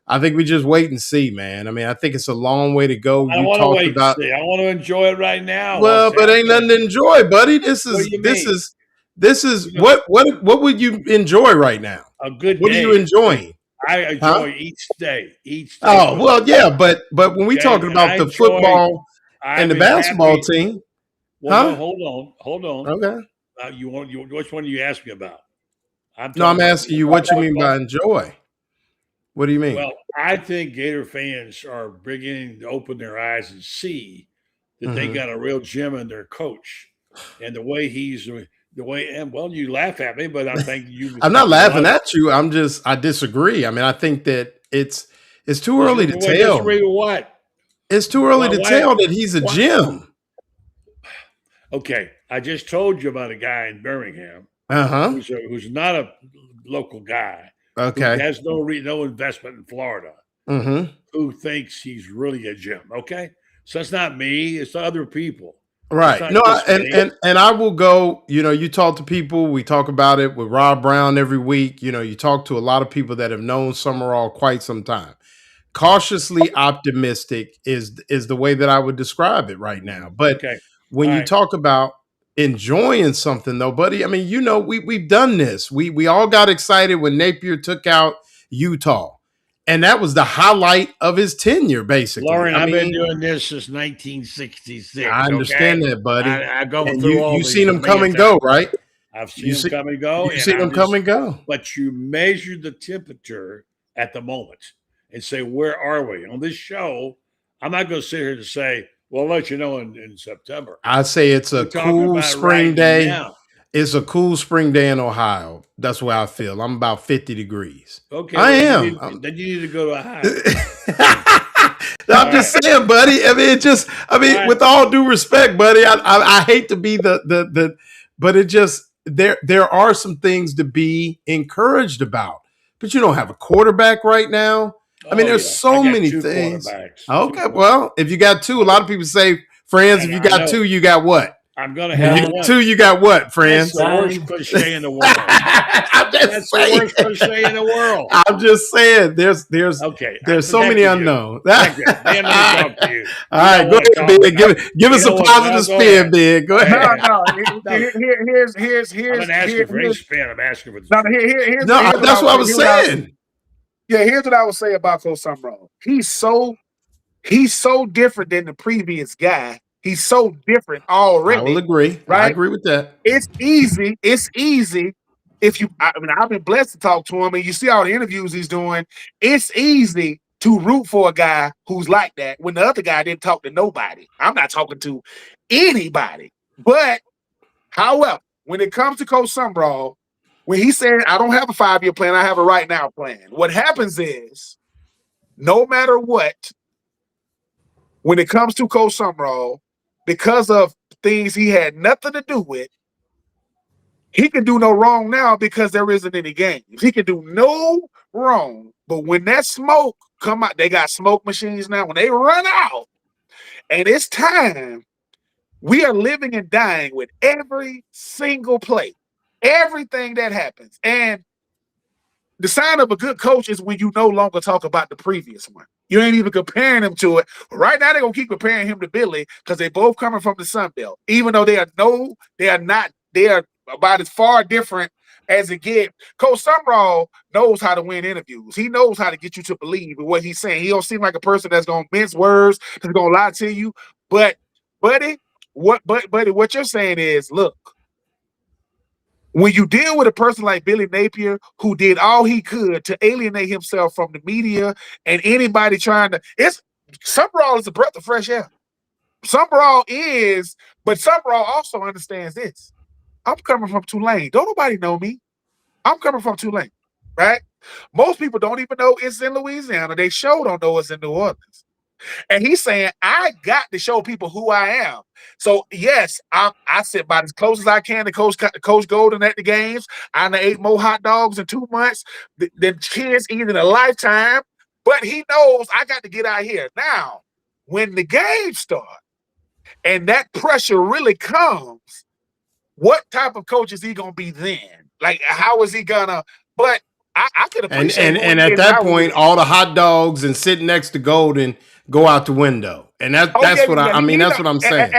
I think we just wait and see, man. I mean, I think it's a long way to go. I want to wait and see. I want to enjoy it right now. Well, but ain't nothing to enjoy, buddy. This is what would you enjoy right now? A good day. What are you enjoying? I enjoy each day. Oh, well, yeah, but when we talking about the football and the basketball team, well, no, hold on. Okay. Which one do you ask me about? I'm asking you what you mean by enjoy. What do you mean? Well, I think Gator fans are beginning to open their eyes and see that they got a real gem in their coach, and the way you laugh at me, but I think I'm not laughing at you. I disagree. I mean, I think that it's too early to tell. Disagree with what? It's too early to tell that he's a gem. Okay, I just told you about a guy in Birmingham who's not a local guy. Okay, who has no investment in Florida. Who thinks he's really a gem? Okay, so it's not me; it's other people. Right. No, and I will go. You talk to people. We talk about it with Rob Brown every week. You talk to a lot of people that have known Summerall quite some time. Cautiously optimistic is the way that I would describe it right now. But when you talk about enjoying something, though, buddy, I mean, we've done this. We all got excited when Napier took out Utah. And that was the highlight of his tenure, basically. Loren, I've been doing this since 1966. I understand that, buddy. I go through all you've seen him come and go, right? I've seen him come and go. You've seen him come and go. But you measure the temperature at the moment and say, where are we? On this show, I'm not going to sit here and say, well, I'll let you know in September. I say it's a cool spring day. Now. It's a cool spring day in Ohio. That's where I feel. I'm about 50 degrees. Okay. I am. Then you need to go to Ohio. I'm just saying, buddy. I mean, with all due respect, buddy, I hate to be but it just, there are some things to be encouraged about. But you don't have a quarterback right now. I mean, there's so many things. Okay, well, if you got two, a lot of people say, Franz, if you got two, you got what? I'm going to have one. Two, you got what, Franz? That's the worst cliche in the world. That's the worst cliche in the world. I'm just saying, there's so many unknowns. All right, go ahead, Big. Give us a positive spin, Big. Go ahead. No. Here's. I'm not asking for any spin. I'm asking for. That's what I was saying. Here's what I would say about Coach Summerall. He's so different than the previous guy. He's so different already. I will agree. Right? I agree with that. It's easy. I've been blessed to talk to him, and you see all the interviews he's doing. It's easy to root for a guy who's like that when the other guy didn't talk to nobody. I'm not talking to anybody. But, however, when it comes to Coach Summerall, when he said, I don't have a 5-year plan, I have a right now plan. What happens is, no matter what, when it comes to Coach Summerall, because of things he had nothing to do with, he can do no wrong now because there isn't any games. He can do no wrong. But when that smoke come out, they got smoke machines now. When they run out and it's time, we are living and dying with every single play, everything that happens. And the sign of a good coach is when you no longer talk about the previous one. You ain't even comparing him to it. Right now, they're going to keep comparing him to Billy because they both coming from the Sun Belt. Even though they are about as far different as it gets. Coach Summerall knows how to win interviews. He knows how to get you to believe in what he's saying. He don't seem like a person that's going to mince words, that's going to lie to you. But, buddy, what you're saying is, look, when you deal with a person like Billy Napier, who did all he could to alienate himself from the media and anybody trying to, Summerall is a breath of fresh air. Summerall also understands this. I'm coming from Tulane. Don't nobody know me. I'm coming from Tulane, right? Most people don't even know it's in Louisiana. They sure don't know it's in New Orleans. And he's saying, I got to show people who I am. So yes, I sit by as close as I can to Coach Golden at the games. I done ate more hot dogs in 2 months than kids eat in a lifetime. But he knows I got to get out here. Now, when the game starts and that pressure really comes, what type of coach is he gonna be then? Like, how is he gonna? But I could appreciate. And at that point, all the hot dogs and sitting next to Golden go out the window. And that's what I mean. That's what I'm saying.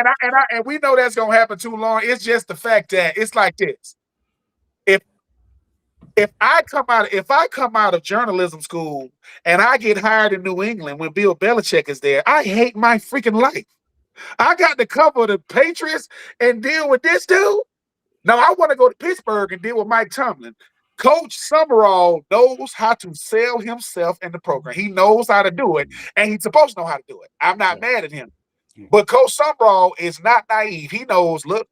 And we know that's gonna happen too long. It's just the fact that it's like this. If I come out of journalism school and I get hired in New England when Bill Belichick is there, I hate my freaking life. I got to cover the Patriots and deal with this dude. Now I want to go to Pittsburgh and deal with Mike Tomlin. Coach Summerall knows how to sell himself in the program. He knows how to do it, and he's supposed to know how to do it. I'm not mad at him. But Coach Summerall is not naive. He knows, look,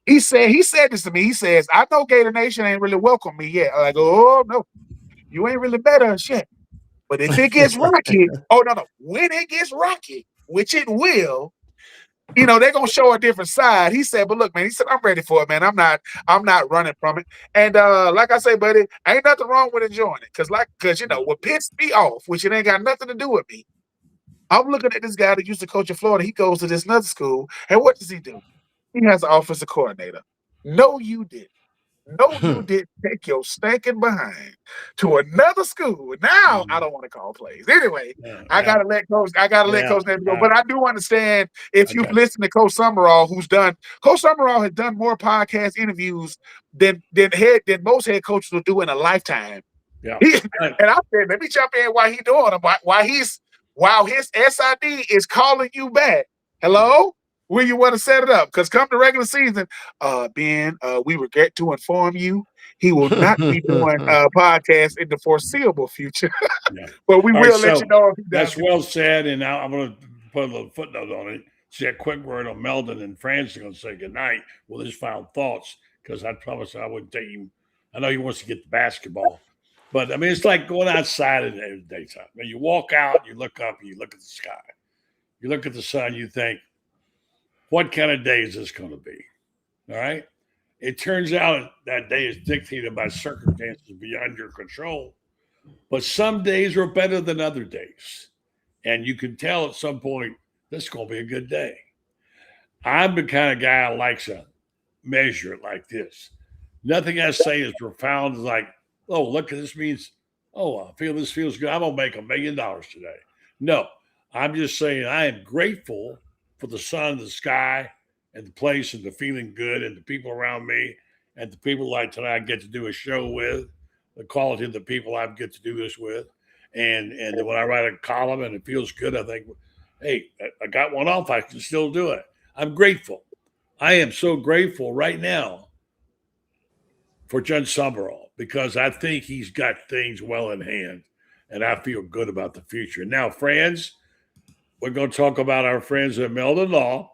he said this to me. He says, I know Gator Nation ain't really welcomed me yet. I go, oh, no, you ain't really better than shit. But if it gets rocky, when it gets rocky, which it will, they're gonna show a different side. He said, but look, man, he said, I'm ready for it, man. I'm not running from it. And like I say, buddy, ain't nothing wrong with enjoying it. Cause what pissed me off, which it ain't got nothing to do with me. I'm looking at this guy that used to coach in Florida. He goes to this another school, and what does he do? He has an offensive coordinator. No, you didn't. No, you didn't take your stinking behind to another school. Now I don't want to call plays. Anyway, I gotta let Coach Nathan go. But I do understand if you've listened to Coach Summerall, Coach Summerall has done more podcast interviews than most head coaches will do in a lifetime. Yeah. And I said, let me jump in while he's doing them, while his SID is calling you back. Hello? Where you want to set it up? Because come the regular season, Ben, we regret to inform you he will not be doing podcasts in the foreseeable future. But we will let you know if he does. That's well said, and now I'm going to put a little footnote on it. Say a quick word on Meldon and Franz. Going to say goodnight with his final thoughts, because I promised I wouldn't take him. I know he wants to get the basketball, but I mean it's like going outside in the daytime. When you walk out, you look up, and you look at the sky, you look at the sun, you think, what kind of day is this going to be? All right. It turns out that day is dictated by circumstances beyond your control, but some days are better than other days. And you can tell at some point, this is going to be a good day. I'm the kind of guy that likes to measure it like this. Nothing I say is profound. It's like, oh, look at this means, I feel this feels good. I'm going to make $1 million today. No, I'm just saying I am grateful for the sun, the sky, and the place, and the feeling good, and the people around me, and the people like tonight I get to do a show with, the quality of the people I get to do this with. And when I write a column and it feels good, I think, hey, I got one off. I can still do it. I'm grateful. I am so grateful right now for Judge Summerall, because I think he's got things well in hand, and I feel good about the future. Now, Franz, we're going to talk about our friends at Meldon Law,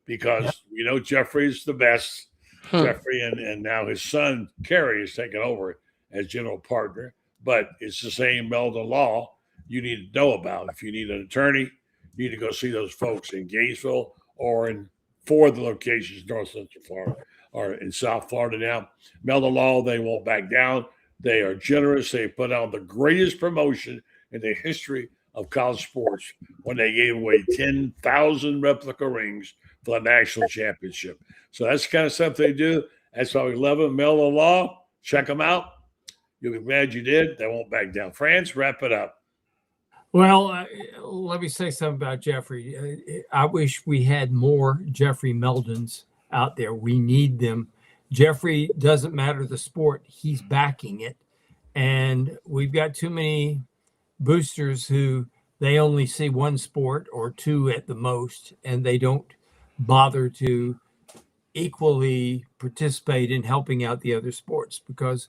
because we know Jeffrey's the best. Jeffrey and now his son, Kerry, is taking over as general partner. But it's the same Meldon Law you need to know about. If you need an attorney, you need to go see those folks in Gainesville or in 4 of the locations, North Central Florida or in South Florida now. Meldon Law, they won't back down. They are generous. They put on the greatest promotion in the history of college sports when they gave away 10,000 replica rings for the national championship. So that's the kind of stuff they do. That's why we love them. Meldon Law, check them out. You'll be glad you did. They won't back down. Franz, wrap it up. Well, let me say something about Jeffrey. I wish we had more Jeffrey Meldons out there. We need them. Jeffrey doesn't matter the sport. He's backing it. And we've got too many boosters who they only see one sport or 2 at the most, and they don't bother to equally participate in helping out the other sports, because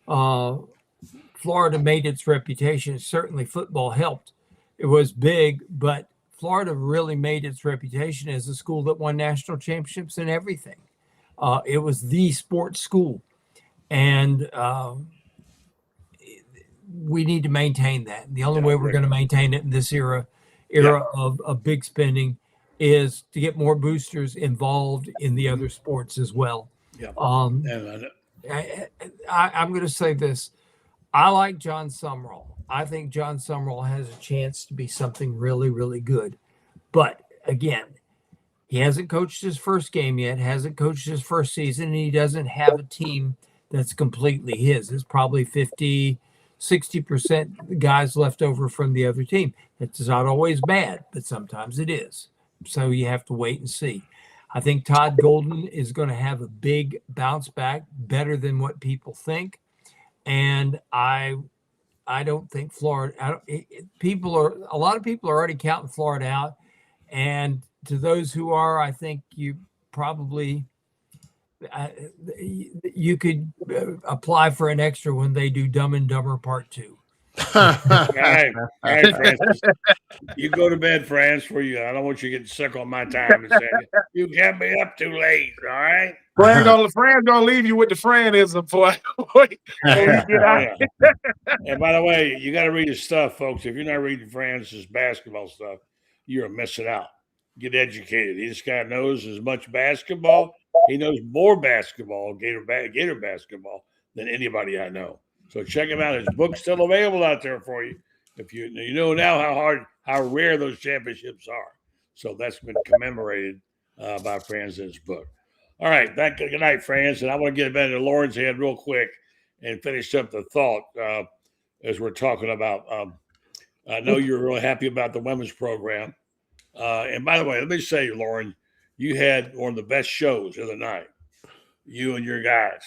Florida made its reputation. Certainly football helped. It was big, but Florida really made its reputation as a school that won national championships and everything. It was the sports school. And we need to maintain that. The only way we're going to maintain it in this era era of big spending is to get more boosters involved in the other sports as well. Yeah. I'm going to say this. I like John Summerall. I think John Summerall has a chance to be something really, really good. But again, he hasn't coached his first game yet, hasn't coached his first season, and he doesn't have a team that's completely his. It's probably 50, 60% guys left over from the other team. It's not always bad, but sometimes it is. So you have to wait and see. I think Todd Golden is going to have a big bounce back, better than what people think. And I don't think Florida. A lot of people are already counting Florida out. And to those who are, I think you probably you could apply for an extra when they do Dumb and Dumber Part 2. All right, Francis. You go to bed, Francis, for you. I don't want you getting sick on my time and saying you can't be up too late. All right. Fran gonna leave you with the Franism for you get out. And by the way, you got to read his stuff, folks. If you're not reading Francis' basketball stuff, you're missing out. Get educated. This guy knows as much basketball. He knows more basketball, Gator basketball, than anybody I know. So check him out. His book's still available out there for you. If you know now how rare those championships are. So that's been commemorated by Franz in his book. All right, good night, Franz. And I want to get back to Loren's head real quick and finish up the thought as we're talking about. I know you're really happy about the women's program. And by the way, let me say, Loren, you had one of the best shows of the night, you and your guys,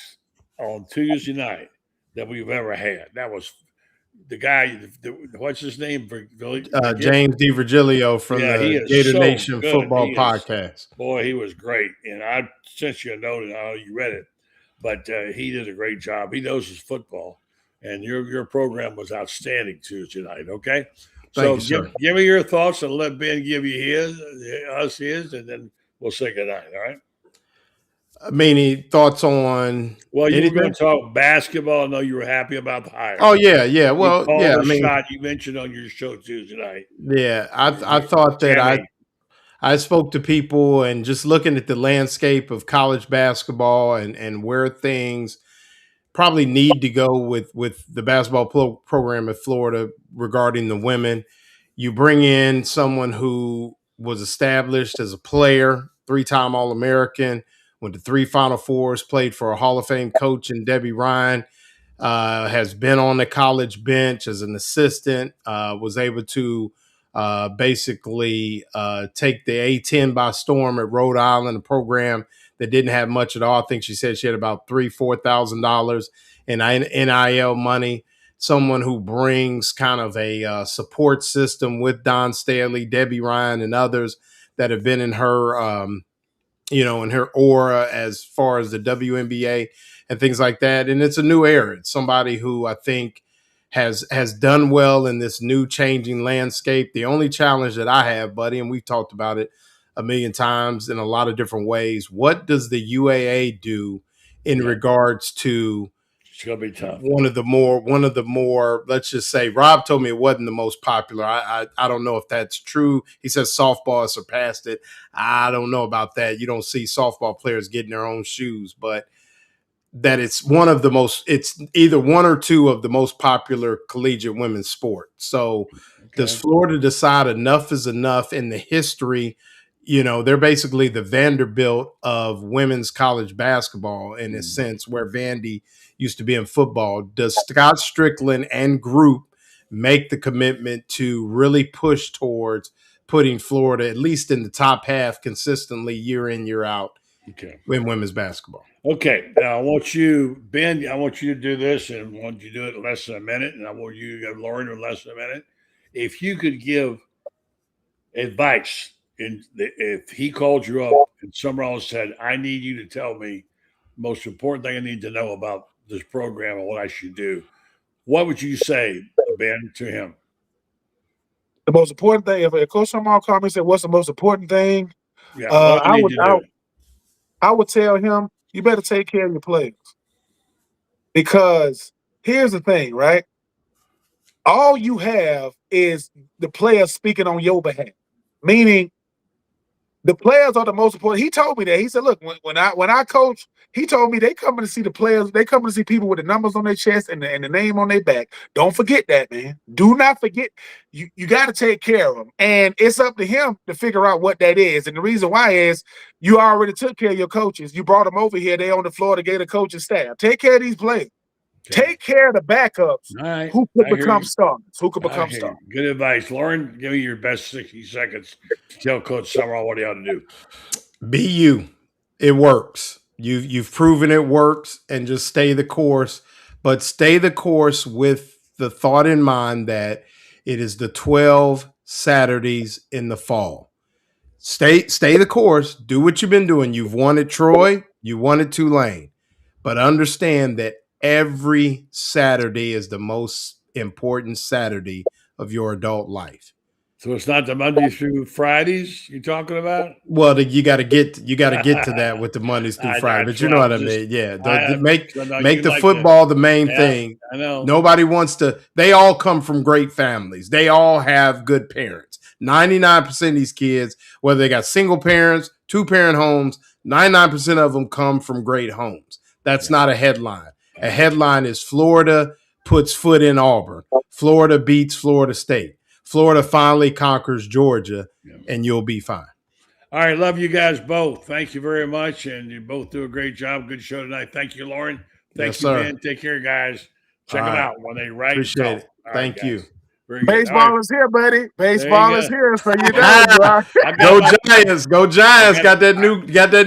on Tuesday night that we've ever had. That was the guy, what's his name? James DiVirgilio from the Gator Nation Football Podcast. Boy, he was great. And I sent you a note, and I know you read it, but he did a great job. He knows his football. And your program was outstanding Tuesday night, okay? Thank you, give me your thoughts and let Ben give you his, and then we'll say goodnight, all right? Any thoughts on? Well, you were going to talk basketball. I know you were happy about the hire. Oh yeah. Well, yeah. Shot you mentioned on your show Tuesday night. Yeah, I thought that I spoke to people and just looking at the landscape of college basketball and where things probably need to go with the basketball program at Florida regarding the women. You bring in someone who was established as a player, 3-time All-American, went to 3 Final Fours, played for a Hall of Fame coach in Debbie Ryan, has been on the college bench as an assistant, was able to basically take the A-10 by storm at Rhode Island, a program that didn't have much at all. I think she said she had about $4,000 in NIL money. Someone who brings kind of a support system with Don Staley, Debbie Ryan, and others that have been in her, in her aura as far as the WNBA and things like that. And it's a new era. It's somebody who I think has done well in this new changing landscape. The only challenge that I have, buddy, and we've talked about it a million times in a lot of different ways. What does the UAA do in regards to? It's gonna be tough. One of the more, let's just say, Rob told me it wasn't the most popular. I don't know if that's true. He says softball has surpassed it. I don't know about that. You don't see softball players getting their own shoes, but that it's it's either one or two of the most popular collegiate women's sport. So does Florida decide enough is enough in the history? They're basically the Vanderbilt of women's college basketball in a sense, where Vandy used to be in football. Does Scott Strickland and group make the commitment to really push towards putting Florida at least in the top half consistently year in, year out in women's basketball? Okay. Now I want you, Ben, to do this, and I want you to do it in less than a minute, and I want you to go Loren in less than a minute. If you could give advice, if he called you up and Summerall said, I need you to tell me the most important thing I need to know about this program and what I should do, what would you say, Ben, to him? The most important thing, if Coach Summerall called me and said, what's the most important thing? Yeah, I would tell him, you better take care of your players. Because here's the thing, right? all you have is the players speaking on your behalf. Meaning, the players are the most important. He told me that. He said, "Look, when I coach, he told me they coming to see the players. They coming to see people with the numbers on their chest and the name on their back. Don't forget that, man. Do not forget. You got to take care of them, and it's up to him to figure out what that is. And the reason why is you already took care of your coaches. You brought them over here. They on the Florida Gator coaching staff. Take care of these players. Okay. Take care of the backups who could become starters. Who could become starters. Good advice. Loren, give me your best 60 seconds to tell Coach Summerall what he ought to do. Be you. It works. You've proven it works, and just stay the course. But stay the course with the thought in mind that it is the 12 Saturdays in the fall. Stay the course. Do what you've been doing. You've won at Troy. You won at Tulane. But understand that every Saturday is the most important Saturday of your adult life. So it's not the Monday through Fridays you're talking about? Well, you got to get to that with the Mondays through Friday, but you know what I mean. Yeah, make the football the main thing. I know. Nobody wants to. They all come from great families. They all have good parents. 99% of these kids, whether they got single parents, 2-parent homes, 99% of them come from great homes. That's not a headline. A headline is Florida puts foot in Auburn. Florida beats Florida State. Florida finally conquers Georgia, and you'll be fine. All right. Love you guys both. Thank you very much. And you both do a great job. Good show tonight. Thank you, Loren. Thank you, man. Take care, guys. Check them out when they write. Appreciate it. Thank you. Baseball is here, buddy. Baseball is here. So you know, go Giants. Go Giants. Got that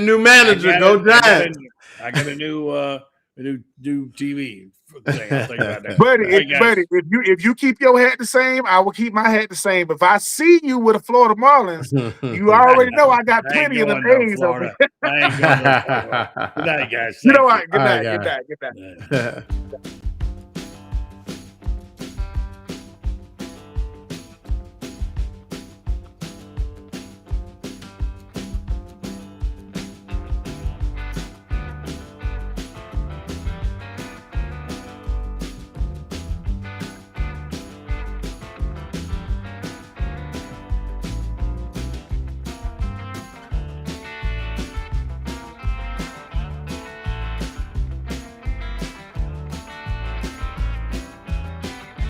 new manager. Go Giants. I got a new TV thing. I'll think about that. Buddy, if you keep your hat the same, I will keep my hat the same. If I see you with a Florida Marlins, you already know I got plenty of the A's over here. I ain't going to Florida. Good night, guys. You know what? Good night.